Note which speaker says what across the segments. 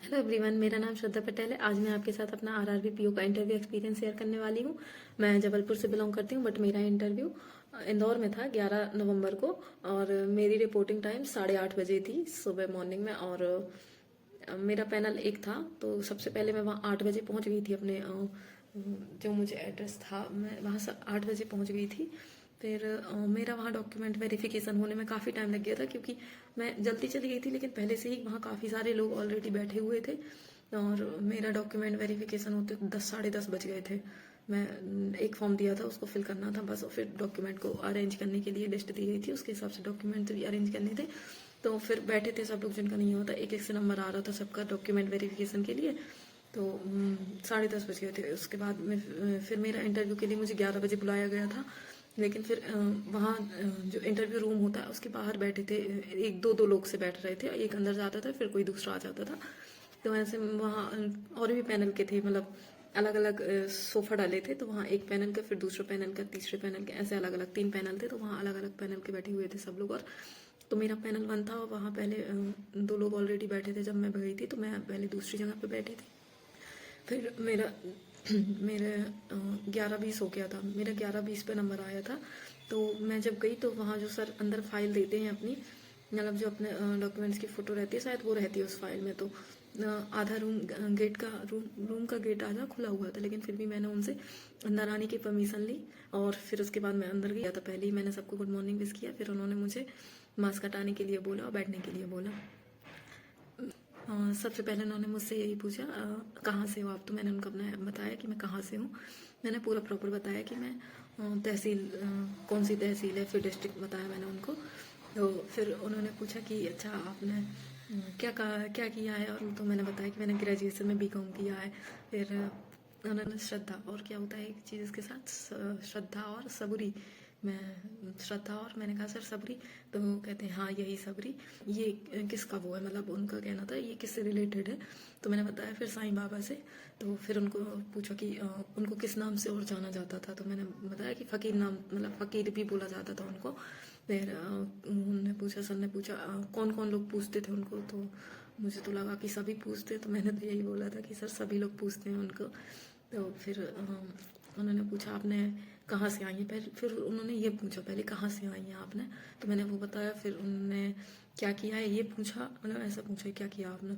Speaker 1: Hello everyone, मेरा नाम श्रद्धा पटेल है। आज मैं आपके साथ अपना आरआरबी पीओ का इंटरव्यू एक्सपीरियंस शेयर करने वाली हूँ। मैं जबलपुर से बिलोंग करती हूँ, बट मेरा इंटरव्यू इंदौर में था 11 नवंबर को। और मेरी रिपोर्टिंग टाइम 8:30 बजे थी सुबह मॉर्निंग में। और मेरा पैनल एक था, तो सबसे पहले मैं वहाँ 8 बजे पहुँच गई थी। अपने जो मुझे एड्रेस था, मैं वहाँ से 8 बजे पहुँच गई थी। फिर मेरा वहाँ डॉक्यूमेंट वेरिफिकेशन होने में काफ़ी टाइम लग गया था, क्योंकि मैं जल्दी चली गई थी, लेकिन पहले से ही वहाँ काफ़ी सारे लोग ऑलरेडी बैठे हुए थे। और मेरा डॉक्यूमेंट वेरिफिकेशन होते 10 साढ़े 10 बज गए थे। मैं एक फॉर्म दिया था, उसको फिल करना था बस, और फिर डॉक्यूमेंट को अरेंज करने के लिए लिस्ट दी गई थी, उसके हिसाब से डॉक्यूमेंट भी अरेंज करने थे। तो फिर बैठे थे सब लोग, जिनका नहीं होता, एक एक से नंबर आ रहा था सबका डॉक्यूमेंट वेरिफिकेशन के लिए। तो 10:30 बज गए थे। उसके बाद में फिर मेरा इंटरव्यू के लिए मुझे 11 बजे बुलाया गया था। लेकिन फिर वहाँ जो इंटरव्यू रूम होता है उसके बाहर बैठे थे, एक दो लोग से बैठ रहे थे, एक अंदर जाता था फिर कोई दूसरा आ जाता था। तो ऐसे वहाँ और भी पैनल के थे, मतलब अलग अलग सोफा डाले थे। तो वहाँ एक पैनल का, फिर दूसरे पैनल का, तीसरे पैनल के, ऐसे अलग अलग 3 पैनल थे। तो वहाँ अलग अलग पैनल के बैठे हुए थे सब लोग। और तो मेरा पैनल 1 था, और वहाँ पहले 2 लोग ऑलरेडी बैठे थे जब मैं गई थी, तो मैं पहले दूसरी जगह पे बैठी थी। फिर मेरा मेरे 11:20 हो गया था, मेरा 11:20 पे नंबर आया था। तो मैं जब गई तो वहाँ जो सर अंदर फाइल देते हैं अपनी, मतलब जो अपने डॉक्यूमेंट्स की फ़ोटो रहती है, शायद वो रहती है उस फाइल में। तो आधा रूम का गेट आधा खुला हुआ था, लेकिन फिर भी मैंने उनसे अंदर आने की परमिशन ली। और फिर उसके बाद मैं अंदर गया था। पहले ही मैंने सबको गुड मॉर्निंग विश किया, फिर उन्होंने मुझे मास्क हटाने के लिए बोला और बैठने के लिए बोला। सबसे पहले उन्होंने मुझसे यही पूछा, कहाँ से हो आप? तो मैंने उनको अपना बताया कि मैं कहाँ से हूँ। मैंने पूरा प्रॉपर बताया कि मैं तहसील, कौन सी तहसील है, फिर डिस्ट्रिक्ट बताया मैंने उनको। तो फिर उन्होंने पूछा कि अच्छा आपने क्या किया है? और तो मैंने बताया कि मैंने ग्रेजुएशन में बीकॉम किया है। फिर उन्होंने श्रद्धा और क्या होता है एक चीज़ के साथ, श्रद्धा और सबरी। मैं श्रद्धा और मैंने कहा सर सबरी। तो वो कहते हैं हाँ यही सबरी। ये किसका वो है, मतलब उनका कहना था ये किससे रिलेटेड है। तो मैंने बताया फिर साईं बाबा से। तो फिर उनको पूछा कि उनको किस नाम से और जाना जाता था। तो मैंने बताया कि फ़कीर नाम, मतलब फ़कीर भी बोला जाता था उनको। फिर उन्होंने पूछा, सर ने पूछा कौन कौन लोग पूछते थे उनको। तो मुझे तो लगा कि सभी पूछते हैं, तो मैंने तो यही बोला था कि सर सभी लोग पूछते हैं उनको। तो फिर उन्होंने पूछा आपने कहाँ से आई हैं पहले, फिर उन्होंने ये पूछा पहले कहाँ से आई हैं आपने। तो मैंने वो बताया। फिर उन्होंने क्या किया है ये पूछा, मतलब ऐसा पूछा क्या किया आपने।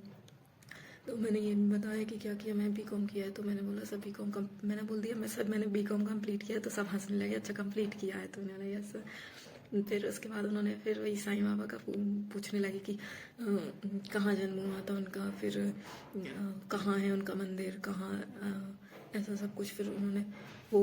Speaker 1: तो मैंने ये बताया कि क्या किया, मैं बीकॉम किया है। तो मैंने बोला सर बीकॉम मैंने बोल दिया मैं सर मैंने बीकॉम कंप्लीट किया है। तो सब हंसने लगे, अच्छा कंप्लीट किया है? तो मैंने यस सर। फिर उसके बाद उन्होंने फिर वही साईं बाबा का पूछने लगे कि कहाँ जन्म हुआ था उनका, फिर कहाँ है उनका मंदिर, कहाँ ऐसा सब कुछ। फिर उन्होंने वो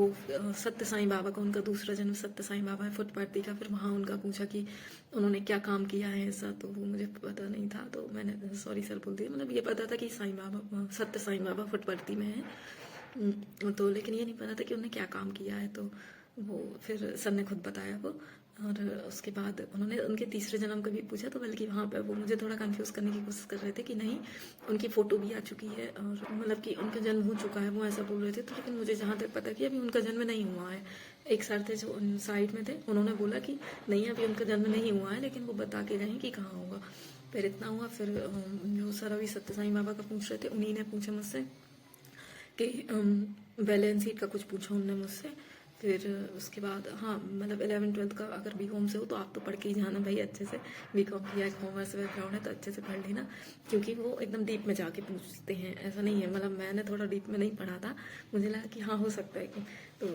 Speaker 1: सत्य साईं बाबा का, उनका दूसरा जन्म सत्य साईं बाबा है फुटपाती का। फिर वहाँ उनका पूछा कि उन्होंने क्या काम किया है ऐसा। तो वो मुझे पता नहीं था, तो मैंने सॉरी सर बोल दिया। मतलब ये पता था कि साईं बाबा, सत्य साईं बाबा फुटपाती में है। तो लेकिन ये नहीं पता था कि उन्होंने क्या काम किया है। तो वो फिर सर ने खुद बताया वो। और उसके बाद उन्होंने उनके तीसरे जन्म का भी पूछा। तो बल्कि वहाँ पर वो मुझे थोड़ा कंफ्यूज करने की कोशिश कर रहे थे कि नहीं उनकी फ़ोटो भी आ चुकी है, और मतलब कि उनका जन्म हो चुका है, वो ऐसा बोल रहे थे। तो लेकिन मुझे जहाँ तक पता कि अभी उनका जन्म नहीं हुआ है। एक सर थे जो साइड में थे, उन्होंने बोला कि नहीं अभी उनका जन्म नहीं हुआ है, लेकिन वो बता के गए कि कहाँ होगा। फिर इतना हुआ। फिर जो सर अभी सत्य साईं बाबा का पूछ रहे थे, उन्हीं ने पूछा मुझसे कि बैलेंस शीट का कुछ पूछा उनने मुझसे। फिर उसके बाद हाँ, मतलब 11th-12th का अगर बीकॉम से हो तो आप तो पढ़ के ही जाना भाई अच्छे से। बीकॉम किया है, कॉमर्स बैकग्राउंड है, तो अच्छे से पढ़ लेना, क्योंकि वो एकदम डीप में जाके पूछते हैं। ऐसा नहीं है, मतलब मैंने थोड़ा डीप में नहीं पढ़ा था, मुझे लगा कि हाँ हो सकता है कि, तो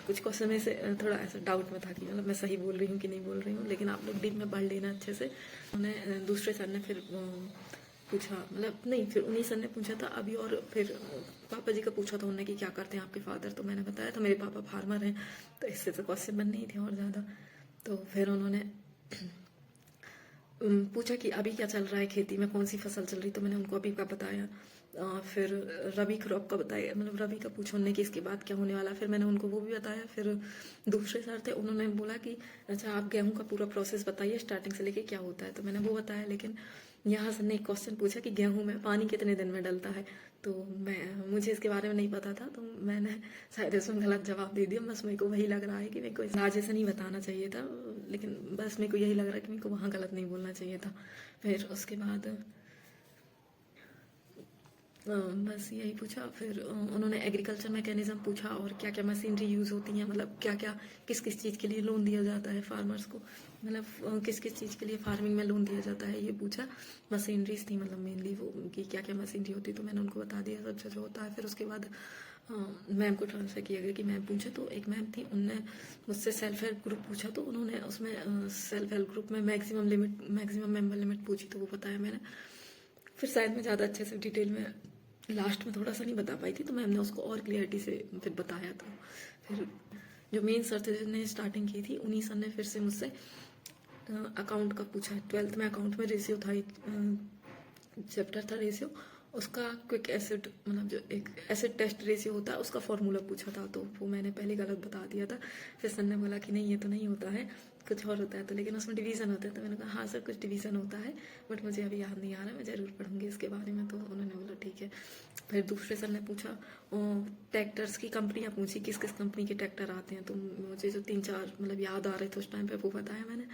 Speaker 1: कुछ क्वेश्चन में से थोड़ा ऐसा डाउट में था कि मतलब मैं सही बोल रही हूँ कि नहीं बोल रही हूँ। लेकिन आप लोग डीप में पढ़ लेना अच्छे से। उन्हें दूसरे सर ने फिर पूछा, मतलब नहीं, फिर उन्हीं सर ने पूछा था अभी। और फिर पापा जी का पूछा था उन्होंने कि क्या करते हैं आपके फादर। तो मैंने बताया था मेरे पापा फार्मर हैं। तो इससे तो क्वेश्चन बन नहीं थे और ज़्यादा। तो फिर उन्होंने पूछा कि अभी क्या चल रहा है खेती में, कौन सी फसल चल रही। तो मैंने उनको अभी का बताया। फिर रबी क्रॉप का बताया, मतलब रबी का पूछा उन्होंने कि इसके बाद क्या होने वाला। फिर मैंने उनको वो भी बताया। फिर दूसरे सर थे, उन्होंने बोला कि अच्छा आप गेहूं का पूरा प्रोसेस बताइए स्टार्टिंग से लेके क्या होता है। तो मैंने वो बताया। लेकिन यहाँ सर ने एक क्वेश्चन पूछा कि गेहूं में पानी कितने दिन में डलता है। तो मुझे इसके बारे में नहीं पता था, तो मैंने शायद इसमें गलत जवाब दे दिया। बस मेरे को वही लग रहा है कि मेरे को अंदाजे से नहीं बताना चाहिए था, लेकिन बस मेरे को यही लग रहा है कि मेरे को वहाँ गलत नहीं बोलना चाहिए था। फिर उसके बाद बस यही पूछा। फिर उन्होंने एग्रीकल्चर मैकेनिज्म पूछा और क्या क्या मशीनरी यूज़ होती हैं, मतलब क्या क्या किस किस चीज़ के लिए लोन दिया जाता है फार्मर्स को, मतलब किस किस चीज़ के लिए फार्मिंग में लोन दिया जाता है, ये पूछा। मशीनरीज थी मतलब मेनली वो, कि क्या क्या मशीनरी होती है, तो मैंने उनको बता दिया सब जो होता है। फिर उसके बाद मैम को ट्रांसफ़र किया गया कि मैम पूछे, तो एक मैम थी, उनने मुझसे सेल्फ हेल्प ग्रुप पूछा, तो उन्होंने उसमें सेल्फ हेल्प ग्रुप में मैक्सिमम मेंबर लिमिट पूछी, तो वो बताया मैंने। फिर शायद मैं ज़्यादा अच्छे से डिटेल में लास्ट में थोड़ा सा नहीं बता पाई थी, तो मैम ने उसको और क्लियरिटी से फिर बताया। तो फिर जो मेन सर थे जिन्होंने स्टार्टिंग की थी, उन्हीं सर ने फिर से मुझसे अकाउंट का पूछा। 12th में अकाउंट में रेशियो था, चैप्टर था रेशियो, उसका क्विक एसिड मतलब जो एक एसिड टेस्ट रेशियो होता है उसका फॉर्मूला पूछा था, तो वो मैंने पहले गलत बता दिया था। फिर सर ने बोला कि नहीं ये तो नहीं होता है, कुछ और होता है, तो लेकिन उसमें डिवीज़न होता है। तो मैंने कहा हाँ सर कुछ डिवीज़न होता है, बट मुझे अभी याद नहीं आ रहा, मैं ज़रूर पढ़ूंगी इसके बारे में। तो उन्होंने बोला ठीक है। फिर दूसरे सर ने पूछा ट्रैक्टर्स की कंपनियाँ पूछी, किस किस कंपनी के ट्रैक्टर आते हैं, तो मुझे जो 3-4 मतलब याद आ रहे थे उस टाइम पे वो बताया मैंने।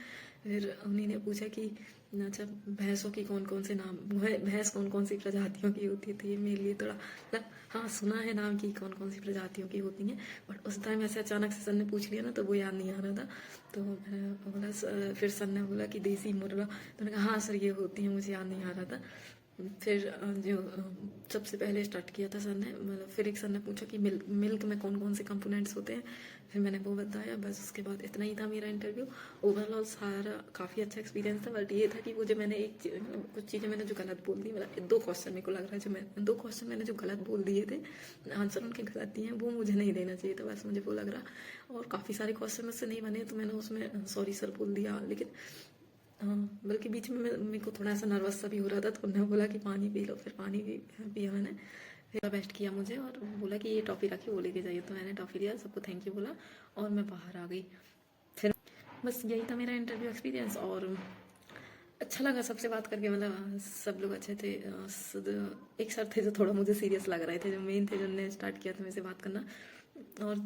Speaker 1: फिर उन्हीं ने पूछा कि अच्छा भैंसों की कौन कौन से नाम, भैंस कौन कौन सी प्रजातियों की होती है, तो ये मेरे लिए थोड़ा मतलब हाँ सुना है नाम की कौन कौन सी प्रजातियों की होती हैं, बट उस टाइम ऐसे अचानक से सर ने पूछ लिया ना, तो वो याद नहीं आ रहा था। तो मैंने बोला फिर सर ने बोला कि देसी मुर्गा, तो मैंने कहा हाँ सर ये होती है, मुझे याद नहीं आ रहा था। फिर जो सबसे पहले स्टार्ट किया था सर ने, मतलब फिर एक सर ने पूछा कि मिल्क में कौन कौन से कंपोनेंट्स होते हैं, फिर मैंने वो बताया। बस उसके बाद इतना ही था मेरा इंटरव्यू। ओवरऑल सारा काफ़ी अच्छा एक्सपीरियंस था, बट ये था कि वो जो मैंने कुछ चीज़ें मैंने जो गलत बोल दी, मतलब 2 क्वेश्चन मेरे को लग रहा है जो मैं 2 क्वेश्चन मैंने जो गलत बोल दिए थे, आंसर उनके गलत दिए हैं, वो मुझे नहीं देना चाहिए था, बस मुझे वो लग रहा। और काफ़ी सारे क्वेश्चन मुझसे नहीं बने, तो मैंने उसमें सॉरी सर बोल दिया। लेकिन हाँ, बल्कि बीच में मेरे को थोड़ा सा नर्वस सा भी हो रहा था, तो उन्होंने बोला कि पानी पी लो, फिर पानी भी पिया मैंने। फिर बेस्ट किया मुझे और बोला कि ये टॉफ़ी रखी, वो लेके जाइए, तो मैंने टॉफ़ी लिया, सबको थैंक यू बोला और मैं बाहर आ गई। फिर बस यही था मेरा इंटरव्यू एक्सपीरियंस, और अच्छा लगा सबसे बात करके, मतलब सब लोग अच्छे थे। एक सर थे जो थोड़ा मुझे सीरियस लग रहे थे, जो मेन थे जिन्होंने स्टार्ट किया था मेरे से बात करना, और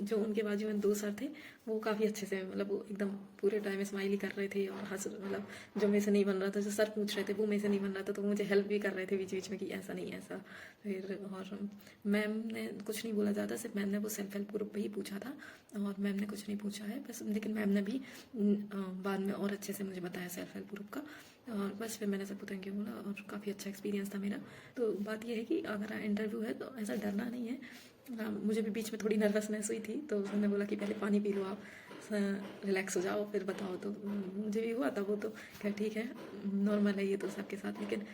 Speaker 1: जो उनके बाजू में 2 सर थे वो काफ़ी अच्छे से, मतलब वो एकदम पूरे टाइम स्माइल ही कर रहे थे और हंस, मतलब जो मेरे से नहीं बन रहा था, जो सर पूछ रहे थे वो मेरे से नहीं बन रहा था, तो वो मुझे हेल्प भी कर रहे थे बीच बीच में कि ऐसा नहीं ऐसा। फिर और मैम ने कुछ नहीं बोला ज़्यादा, सिर्फ मैम ने वो सेल्फ हेल्प ग्रुप पे ही पूछा था, और मैम ने कुछ नहीं पूछा है बस, लेकिन मैम ने भी बाद में और अच्छे से मुझे बताया सेल्फ हेल्प ग्रुप का। और बस फिर मैंने सबको थैंक यू बोला, और काफ़ी अच्छा एक्सपीरियंस था मेरा। तो बात यह है कि अगर इंटरव्यू है तो ऐसा डरना नहीं है। मुझे भी बीच में थोड़ी नर्वसनेस हुई थी, तो उसने बोला कि पहले पानी पी लो आप, रिलैक्स हो जाओ फिर बताओ, तो मुझे भी हुआ था वो, तो क्या ठीक है नॉर्मल है ये तो सबके साथ। लेकिन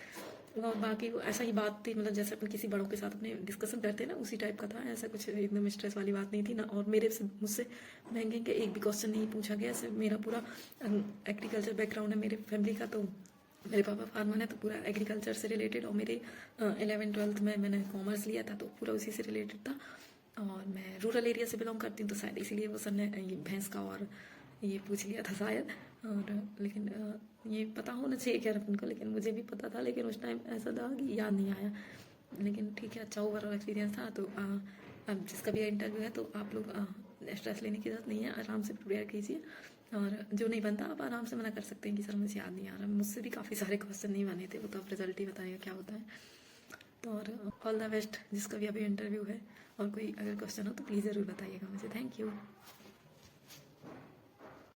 Speaker 1: और बाकी वो ऐसा ही बात थी, मतलब जैसे अपन किसी बड़ों के साथ अपने डिस्कशन करते हैं ना, उसी टाइप का था, ऐसा कुछ एकदम स्ट्रेस वाली बात नहीं थी ना। और मेरे से मुझसे बैंकिंग के एक भी क्वेश्चन नहीं पूछा गया। सिर्फ मेरा पूरा एग्रीकल्चर बैकग्राउंड है मेरे फैमिली का, तो मेरे पापा फार्मर है, तो पूरा एग्रीकल्चर से रिलेटेड, और मेरे 11th-12th में मैंने कॉमर्स लिया था, तो पूरा उसी से रिलेटेड था। और मैं रूरल एरिया से बिलोंग करती हूँ, तो शायद इसीलिए वो सर ने ये भैंस का और ये पूछ लिया था शायद। और लेकिन ये पता होना चाहिए खैर अपन को, लेकिन मुझे भी पता था, लेकिन उस टाइम ऐसा था कि याद नहीं आया। लेकिन ठीक है, अच्छा ओवरऑल एक्सपीरियंस था। तो अब जिसका भी इंटरव्यू है तो आप लोग स्ट्रेस लेने की ज़रूरत नहीं है, आराम से प्रिपेयर कीजिए, और जो नहीं बनता आप आराम से मना कर सकते हैं कि सर मुझे याद नहीं आ रहा। मुझसे भी काफ़ी सारे क्वेश्चन नहीं बने थे, वो तो आप रिजल्ट ही बताएगा क्या होता है। तो और ऑल द बेस्ट जिसका भी अभी इंटरव्यू है, और कोई अगर क्वेश्चन हो तो प्लीज़ ज़रूर बताइएगा मुझे। Thank you.